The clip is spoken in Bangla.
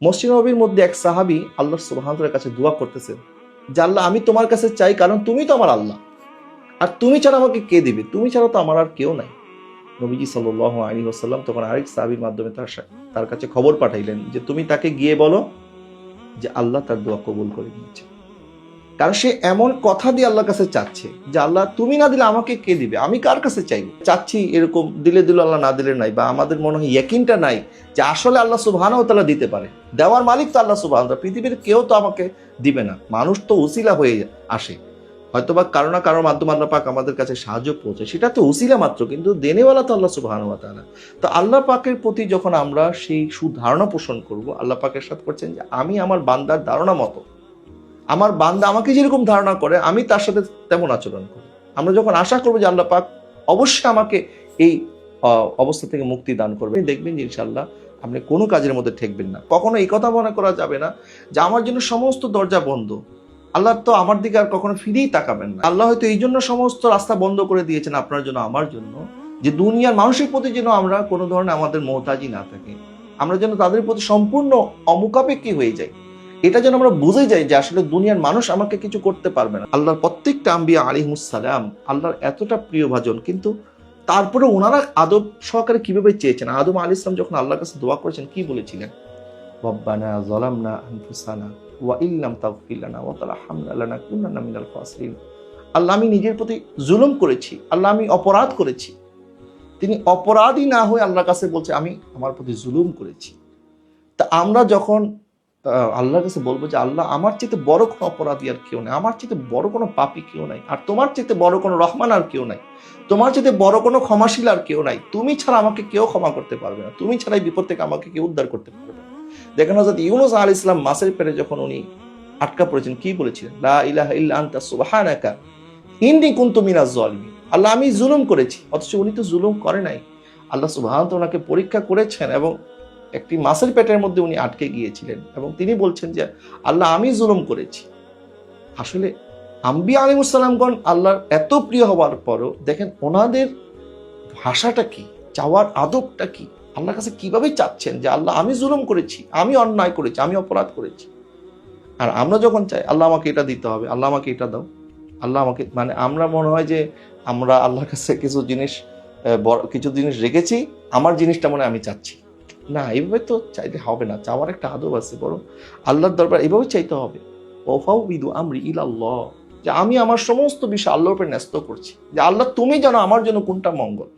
মসজিদ নববীর মধ্যে এক সাহাবী আল্লাহ সুবহানাহু ওয়া তাআলার কাছে দোয়া করতেছেন যে আল্লাহ আমি তোমার কাছে চাই, কারণ তুমি তো আমার আল্লাহ, আর তুমি ছাড়া আমাকে কে দিবে, তুমি ছাড়া তো আমার আর কেউ নাই। নবীজি সাল্লাল্লাহু আলাইহি ওয়াসাল্লাম তখন আরেক সাহাবীর মাধ্যমে তার কাছে খবর পাঠাইলেন যে তুমি তাকে গিয়ে বলো যে আল্লাহ তার দোয়া কবুল করে নিয়েছে। কারণ সে এমন কথা দিয়ে আল্লাহর কাছে চাচ্ছে যে আল্লাহ তুমি না দিলে আমাকে কে দিবে, আমি কার কাছে চাইবো। চাচ্ছি এরকম দিলে দিল আল্লাহ, না দিলে নাই, বা আমাদের মনে হয় ইয়াকিনটা নাই যে আসলে আল্লাহ সুবহানাহু ওয়া তাআলা দিতে পারে। দেওয়ার মালিক তো আল্লাহ সুবহানাহু ওয়া তাআলা, পৃথিবীর কেউ তো আমাকে দিবে না, মানুষ তো উসিলা হয়ে আসে, হয়তোবা কারো না কারোর মাধ্যমে আল্লাহ পাক আমাদের কাছে সাহায্য পৌঁছে, সেটা তো উসিলা মাত্র, কিন্তু দেনেওয়ালা তো আল্লাহ সুবহানাহু ওয়া তাআলা। তো আল্লাহ পাকের প্রতি যখন আমরা সেই সুধারণা পোষণ করব, আল্লাহ পাক ইরশাদ করছেন যে আমি আমার বান্দার ধারণা মতো, আমার বান্দা আমাকে যেরকম ধারণা করে আমি তার সাথে তেমন আচরণ করি। আমরা যখন আশা করবো যে আল্লাহ পাক অবশ্যই আমাকে এই অবস্থা থেকে মুক্তি দান করবে, দেখবেন যে ইনশাআল্লাহ আপনি কোনো কাজের মধ্যে ঠেকবেন না। কখনো এই কথা মনে করা যাবে না যে আমার জন্য সমস্ত দরজা বন্ধ, আল্লাহ তো আমার দিকে আর কখনো ফিরেই তাকাবেন না। আল্লাহ হয়তো এই জন্য সমস্ত রাস্তা বন্ধ করে দিয়েছেন আপনার জন্য, আমার জন্য, যে দুনিয়ার মানুষের প্রতি যেন আমরা কোনো ধরনের আমাদের মোহতাজি না থাকে, আমরা যেন তাদের প্রতি সম্পূর্ণ অমুখাপেক্ষী হয়ে যাই। এটা যেন আমরা বুঝে যাই যে আসলে দুনিয়ার মানুষ আমাকে কিছু করতে পারবে না। আল্লাহর প্রত্যেকটা আম্বিয়া আলাইহিমুস সালাম আল্লাহর এতটা প্রিয় ভাজন, কিন্তু তারপরে ওনারা আদব সহকারে কিভাবে চেয়েছেন। আদম আলাইহিস সালাম যখন আল্লাহর কাছে দোয়া করেছেন কি বলেছিলেন? রব্বানা যালামনা আনফুসানা ওয়া ইল্লাম তাগফির লানা ওয়া তারহামনা লানাকুনান্না মিনাল খাসিরিন। আল্লাহ আমি নিজের প্রতি জুলুম করেছি, আল্লাহ আমি অপরাধ করেছি। তিনি অপরাধী না হয়ে আল্লাহর কাছে বলছে আমি আমার প্রতি জুলুম করেছি। তা আমরা যখন আল্লাহর কাছে বলবো যে আল্লাহ আমার চেয়ে বড় কোনো অপরাধী আর কেউ নাই, আমার চেয়ে বড় কোনো পাপী কেউ নাই, আর তোমার চেয়ে বড় কোনো রহমান আর কেউ নাই, তোমার চেয়ে বড় কোনো ক্ষমাশীল আর কেউ নাই, তুমি ছাড়া আমাকে কেউ ক্ষমা করতে পারবে না, তুমি ছাড়া এই বিপদ থেকে আমাকে কেউ উদ্ধার করতে পারবে না। দেখেন হযরত ইউনূস আলাইহিস সালাম মাছের পেটে যখন উনি আটকা পড়েছেন কি বলেছিলেন? লা ইলাহা ইল্লা আনতা সুবহানাকা ইন্নী কুনতু মিনাজ জালিমিন। আল্লাহ আমি জুলুম করেছি, অথচ উনি তো জুলুম করে নাই। আল্লাহ সুবহানাহু ওয়া তাআলা ওনাকে পরীক্ষা করেছেন এবং একটি মাছের পেটের মধ্যে উনি আটকে গিয়েছিলেন এবং তিনি বলছেন যে আল্লাহ আমি জুলুম করেছি। আসলে আম্বিয়া আলাইহিস সালামগণ আল্লাহর এত প্রিয় হওয়ার পরও দেখেন ওনাদের ভাষাটা কি, চাওয়ার আদবটা কি, আল্লাহর কাছে কিভাবে চাচ্ছেন যে আল্লাহ আমি জুলুম করেছি, আমি অন্যায় করেছি, আমি অপরাধ করেছি। আর আমরা যখন চাই আল্লাহ আমাকে এটা দিতে হবে, আল্লাহ আমাকে এটা দাও, আল্লাহ আমাকে, মানে আমরা মনে হয় যে আমরা আল্লাহর কাছে কিছু জিনিস রেখেছি, আমার জিনিসটা মনে আমি চাচ্ছি না। এইভাবে তো চাইতে হবে না, চাওয়ার একটা আদব আছে, বরং আল্লাহর দরবার এইভাবে চাইতে হবে ওয়াফাউবিদু আমরি ইলাল্লাহ, যে আমি আমার সমস্ত বিষয় আল্লাহর উপর ন্যস্ত করছি, যে আল্লাহ তুমি জানো আমার জন্য কোনটা মঙ্গল।